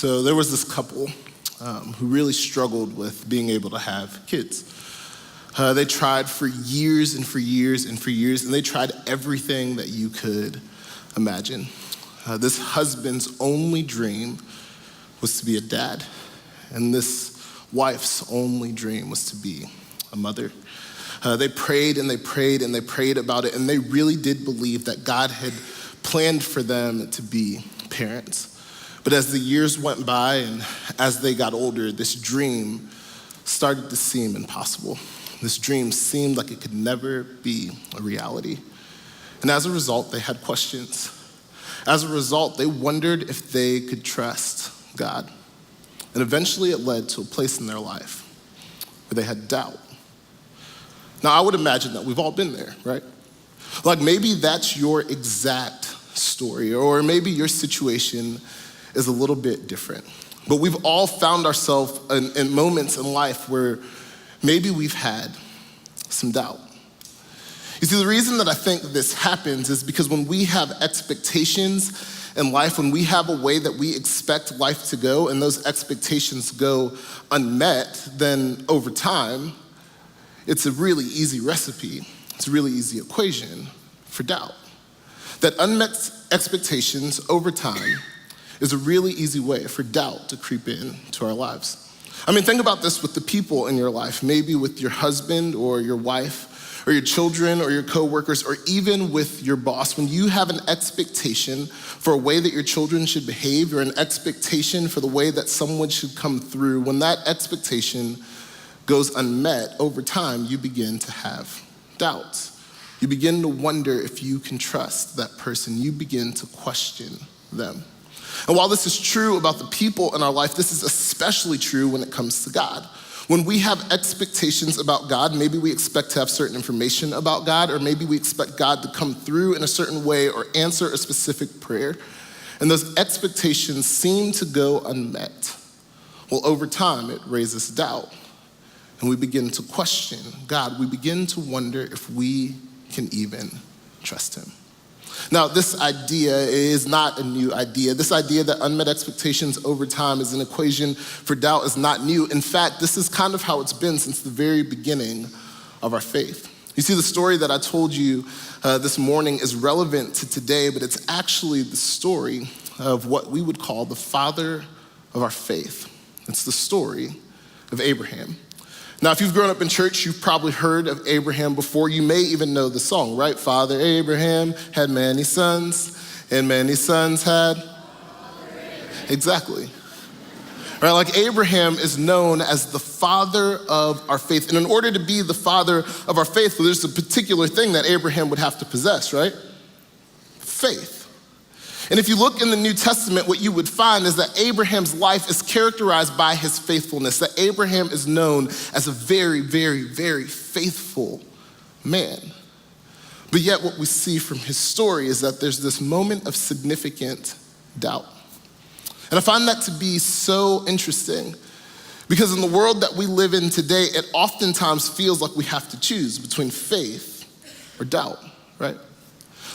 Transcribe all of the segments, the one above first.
So there was this couple who really struggled with being able to have kids. They tried for years and for years and for years, and they tried everything that you could imagine. This husband's only dream was to be a dad, and this wife's only dream was to be a mother. They prayed and they prayed and they prayed about it, and they really did believe that God had planned for them to be parents. But as the years went by and as they got older, this dream started to seem impossible. This dream seemed like it could never be a reality. And as a result, they had questions. As a result, they wondered if they could trust God. And eventually it led to a place in their life where they had doubt. Now, I would imagine that we've all been there, right? Like maybe that's your exact story, or maybe your situation is a little bit different. But we've all found ourselves in moments in life where maybe we've had some doubt. You see, the reason that I think this happens is because when we have expectations in life, when we have a way that we expect life to go and those expectations go unmet, then over time, it's a really easy recipe. It's a really easy equation for doubt. That unmet expectations over time is a really easy way for doubt to creep into our lives. I mean, think about this with the people in your life, maybe with your husband or your wife or your children or your coworkers or even with your boss. When you have an expectation for a way that your children should behave or an expectation for the way that someone should come through, when that expectation goes unmet, over time, you begin to have doubts. You begin to wonder if you can trust that person. You begin to question them. And while this is true about the people in our life, this is especially true when it comes to God. When we have expectations about God, maybe we expect to have certain information about God, or maybe we expect God to come through in a certain way or answer a specific prayer, and those expectations seem to go unmet. Well, over time, it raises doubt, and we begin to question God. We begin to wonder if we can even trust him. Now, this idea is not a new idea. This idea that unmet expectations over time is an equation for doubt is not new. In fact, this is kind of how it's been since the very beginning of our faith. You see, the story that I told you this morning is relevant to today, but it's actually the story of what we would call the father of our faith. It's the story of Abraham. Now, if you've grown up in church, you've probably heard of Abraham before. You may even know the song, right? Father Abraham had many sons, and many sons had... Exactly. Right, like Abraham is known as the father of our faith. And in order to be the father of our faith, well, there's a particular thing that Abraham would have to possess, right? Faith. And if you look in the New Testament, what you would find is that Abraham's life is characterized by his faithfulness, that Abraham is known as a very, very, very faithful man. But yet what we see from his story is that there's this moment of significant doubt. And I find that to be so interesting because in the world that we live in today, it oftentimes feels like we have to choose between faith or doubt, right?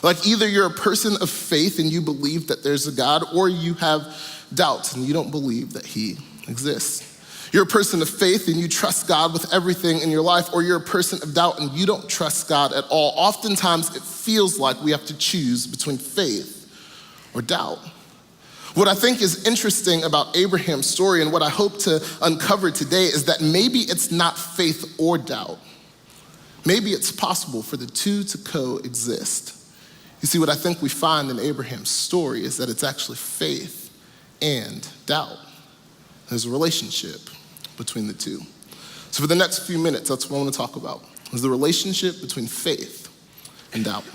Like either you're a person of faith and you believe that there's a God, or you have doubts and you don't believe that he exists. You're a person of faith and you trust God with everything in your life, or you're a person of doubt and you don't trust God at all. Oftentimes it feels like we have to choose between faith or doubt. What I think is interesting about Abraham's story and what I hope to uncover today is that maybe it's not faith or doubt. Maybe it's possible for the two to coexist. You see, what I think we find in Abraham's story is that it's actually faith and doubt. There's a relationship between the two. So for the next few minutes, that's what I want to talk about, is the relationship between faith and doubt.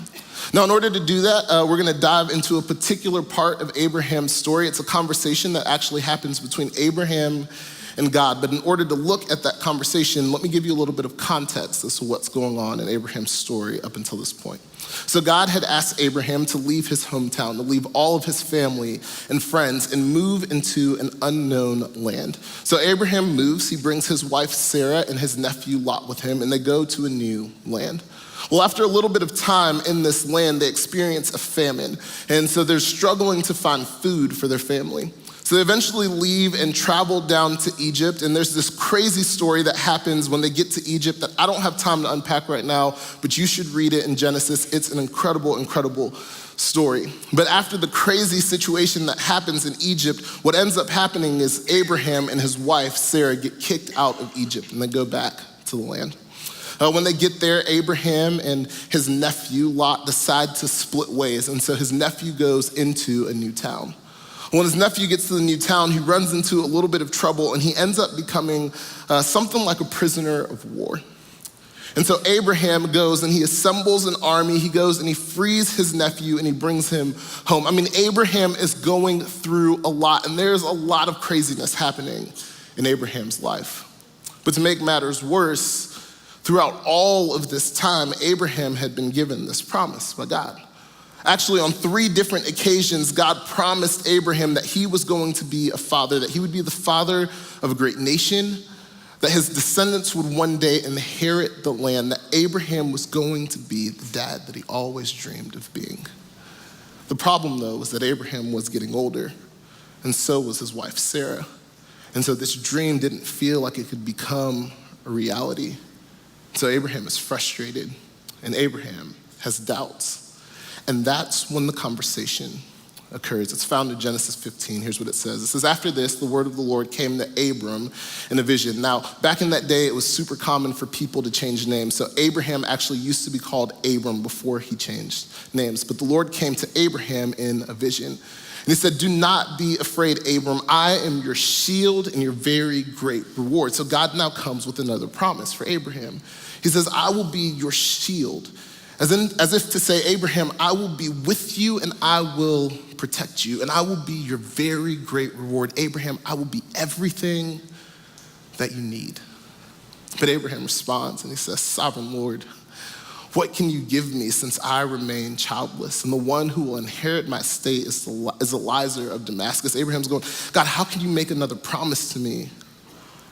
Now, in order to do that, we're going to dive into a particular part of Abraham's story. It's a conversation that actually happens between Abraham and God. But in order to look at that conversation, let me give you a little bit of context as to what's going on in Abraham's story up until this point. So God had asked Abraham to leave his hometown, to leave all of his family and friends and move into an unknown land. So Abraham moves, he brings his wife Sarah and his nephew Lot with him, and they go to a new land. Well, after a little bit of time in this land, they experience a famine. And so they're struggling to find food for their family. So they eventually leave and travel down to Egypt, and there's this crazy story that happens when they get to Egypt that I don't have time to unpack right now, but you should read it in Genesis. It's an incredible, incredible story. But after the crazy situation that happens in Egypt, what ends up happening is Abraham and his wife, Sarah, get kicked out of Egypt, and they go back to the land. When they get there, Abraham and his nephew, Lot, decide to split ways, and so his nephew goes into a new town. When his nephew gets to the new town, he runs into a little bit of trouble, and he ends up becoming something like a prisoner of war. And so Abraham goes and he assembles an army. He goes and he frees his nephew and he brings him home. I mean, Abraham is going through a lot, and there's a lot of craziness happening in Abraham's life. But to make matters worse, throughout all of this time, Abraham had been given this promise by God. Actually, on 3 different occasions, God promised Abraham that he was going to be a father, that he would be the father of a great nation, that his descendants would one day inherit the land, that Abraham was going to be the dad that he always dreamed of being. The problem, though, was that Abraham was getting older, and so was his wife, Sarah. And so this dream didn't feel like it could become a reality. So Abraham is frustrated, and Abraham has doubts. And that's when the conversation occurs. It's found in Genesis 15. Here's what it says. It says, after this, the word of the Lord came to Abram in a vision. Now, back in that day, it was super common for people to change names. So Abraham actually used to be called Abram before he changed names. But the Lord came to Abraham in a vision. And he said, do not be afraid, Abram. I am your shield and your very great reward. So God now comes with another promise for Abraham. He says, I will be your shield. As if to say, Abraham, I will be with you and I will protect you and I will be your very great reward. Abraham, I will be everything that you need. But Abraham responds and he says, Sovereign Lord, what can you give me since I remain childless? And the one who will inherit my estate is Eliezer of Damascus. Abraham's going, God, how can you make another promise to me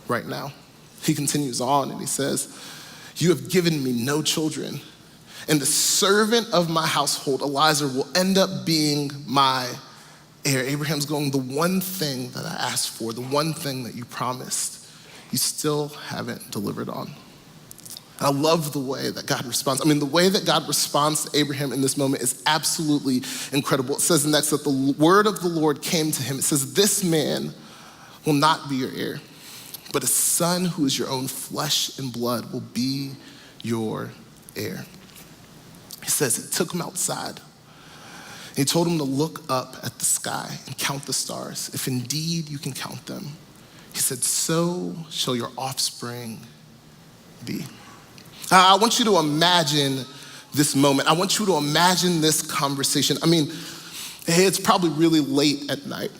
right now? He continues on and he says, you have given me no children, and the servant of my household, Eliezer, will end up being my heir. Abraham's going, the one thing that I asked for, the one thing that you promised, you still haven't delivered on. And I love the way that God responds. I mean, the way that God responds to Abraham in this moment is absolutely incredible. It says next that the word of the Lord came to him. It says, this man will not be your heir, but a son who is your own flesh and blood will be your heir. He says he took him outside. He told him to look up at the sky and count the stars, if indeed you can count them. He said, so shall your offspring be. I want you to imagine this moment. I want you to imagine this conversation. I mean, it's probably really late at night.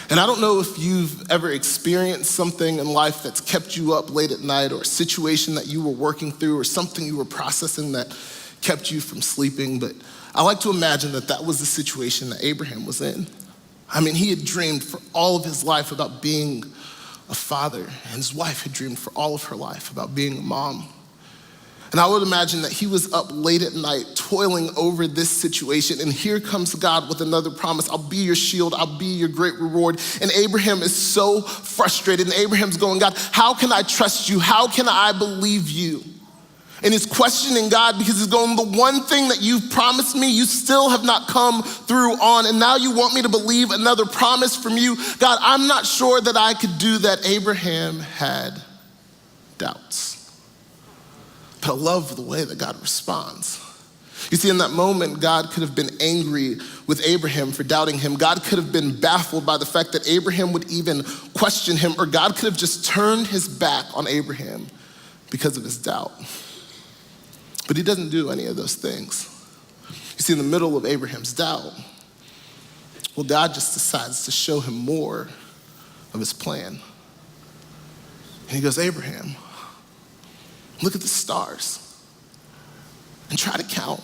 And I don't know if you've ever experienced something in life that's kept you up late at night, or a situation that you were working through, or something you were processing that kept you from sleeping, but I like to imagine that that was the situation that Abraham was in. I mean, he had dreamed for all of his life about being a father, and his wife had dreamed for all of her life about being a mom. And I would imagine that he was up late at night toiling over this situation, and here comes God with another promise. I'll be your shield, I'll be your great reward. And Abraham is so frustrated, and Abraham's going, God, how can I trust you? How can I believe you? And he's questioning God because he's going, the one thing that you've promised me, you still have not come through on, and now you want me to believe another promise from you. God, I'm not sure that I could do that. Abraham had doubts. But I love the way that God responds. You see, in that moment, God could have been angry with Abraham for doubting him. God could have been baffled by the fact that Abraham would even question him, or God could have just turned his back on Abraham because of his doubt. But he doesn't do any of those things. You see, in the middle of Abraham's doubt, well, God just decides to show him more of his plan. And he goes, Abraham, look at the stars and try to count.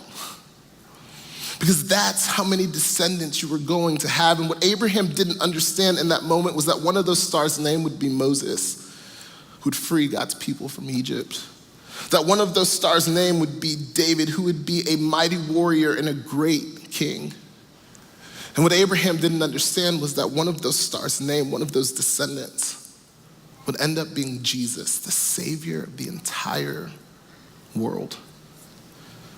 Because that's how many descendants you were going to have. And what Abraham didn't understand in that moment was that one of those stars' name would be Moses, who would free God's people from Egypt. That one of those stars' name would be David, who would be a mighty warrior and a great king. And what Abraham didn't understand was that one of those stars' name, one of those descendants, would end up being Jesus, the Savior of the entire world.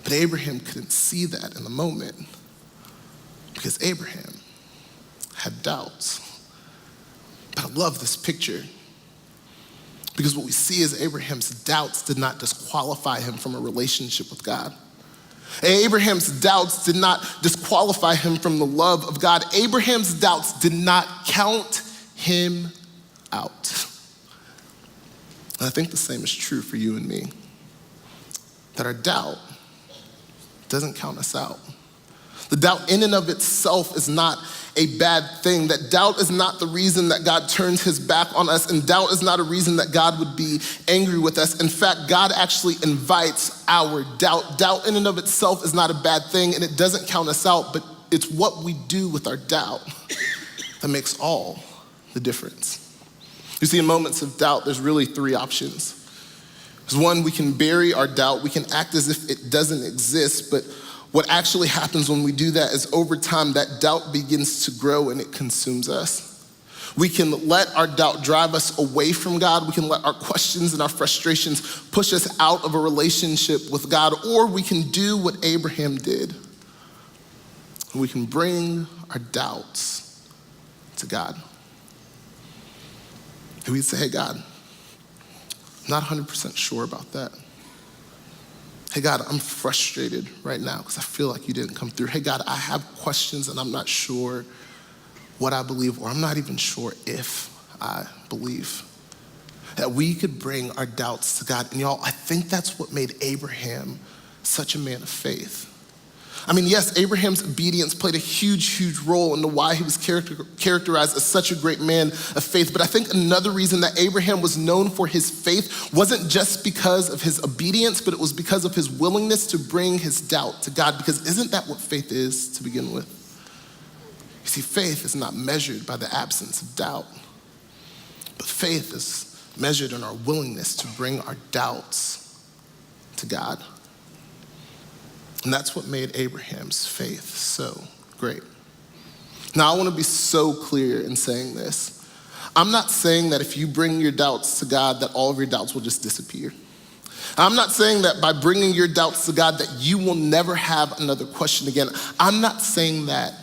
But Abraham couldn't see that in the moment because Abraham had doubts. But I love this picture because what we see is Abraham's doubts did not disqualify him from a relationship with God. Abraham's doubts did not disqualify him from the love of God. Abraham's doubts did not count him out. And I think the same is true for you and me, that our doubt doesn't count us out. The doubt in and of itself is not a bad thing. That doubt is not the reason that God turns his back on us, and doubt is not a reason that God would be angry with us. In fact, God actually invites our doubt. Doubt in and of itself is not a bad thing, and it doesn't count us out, but it's what we do with our doubt that makes all the difference. You see, in moments of doubt, there's really three options. There's one, we can bury our doubt. We can act as if it doesn't exist, but what actually happens when we do that is over time, that doubt begins to grow and it consumes us. We can let our doubt drive us away from God. We can let our questions and our frustrations push us out of a relationship with God, or we can do what Abraham did. We can bring our doubts to God. And we'd say, hey, God, I'm not 100% sure about that. Hey, God, I'm frustrated right now because I feel like you didn't come through. Hey, God, I have questions and I'm not sure what I believe, or I'm not even sure if I believe. That we could bring our doubts to God. And y'all, I think that's what made Abraham such a man of faith. I mean, yes, Abraham's obedience played a huge role into why he was characterized as such a great man of faith. But I think another reason that Abraham was known for his faith wasn't just because of his obedience, but it was because of his willingness to bring his doubt to God. Because isn't that what faith is to begin with? You see, faith is not measured by the absence of doubt, but faith is measured in our willingness to bring our doubts to God. And that's what made Abraham's faith so great. Now, I want to be so clear in saying this. I'm not saying that if you bring your doubts to God, that all of your doubts will just disappear. I'm not saying that by bringing your doubts to God, that you will never have another question again. I'm not saying that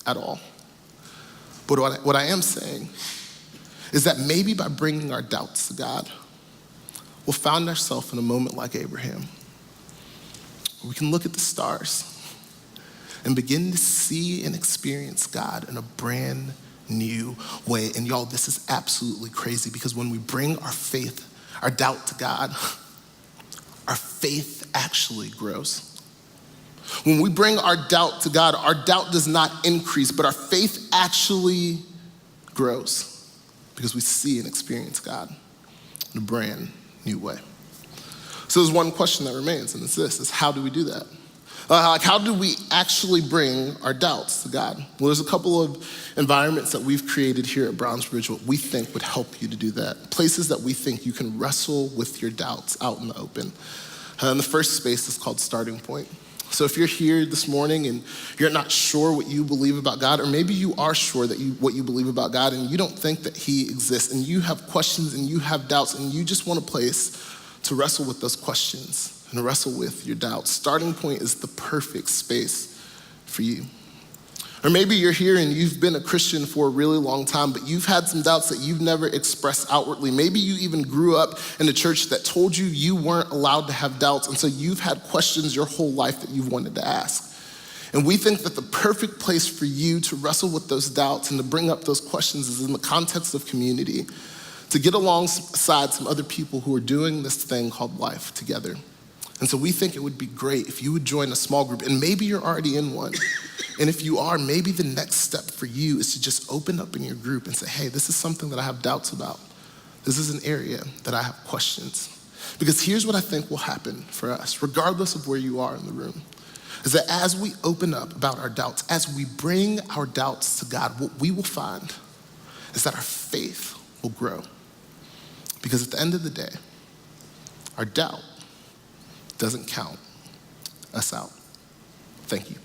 at all. But what I am saying is that maybe by bringing our doubts to God, we'll find ourselves in a moment like Abraham. We can look at the stars and begin to see and experience God in a brand new way. And y'all, this is absolutely crazy because when we bring our faith, our doubt to God, our faith actually grows. When we bring our doubt to God, our doubt does not increase, but our faith actually grows because we see and experience God in a brand new way. So there's one question that remains, and it's this, is how do we do that? How do we actually bring our doubts to God? Well, there's a couple of environments that we've created here at Brownsbridge what we think would help you to do that. Places that we think you can wrestle with your doubts out in the open. And the first space is called Starting Point. So if you're here this morning and you're not sure what you believe about God, or maybe you are sure that what you believe about God and you don't think that he exists, and you have questions and you have doubts and you just want a place to wrestle with those questions and wrestle with your doubts, Starting Point is the perfect space for you. Or maybe you're here and you've been a Christian for a really long time, but you've had some doubts that you've never expressed outwardly. Maybe you even grew up in a church that told you you weren't allowed to have doubts, and so you've had questions your whole life that you've wanted to ask. And we think that the perfect place for you to wrestle with those doubts and to bring up those questions is in the context of community, to get alongside some other people who are doing this thing called life together. And so we think it would be great if you would join a small group, and maybe you're already in one. And if you are, maybe the next step for you is to just open up in your group and say, hey, this is something that I have doubts about. This is an area that I have questions. Because here's what I think will happen for us, regardless of where you are in the room, is that as we open up about our doubts, as we bring our doubts to God, what we will find is that our faith will grow. Because at the end of the day, our doubt doesn't count us out. Thank you.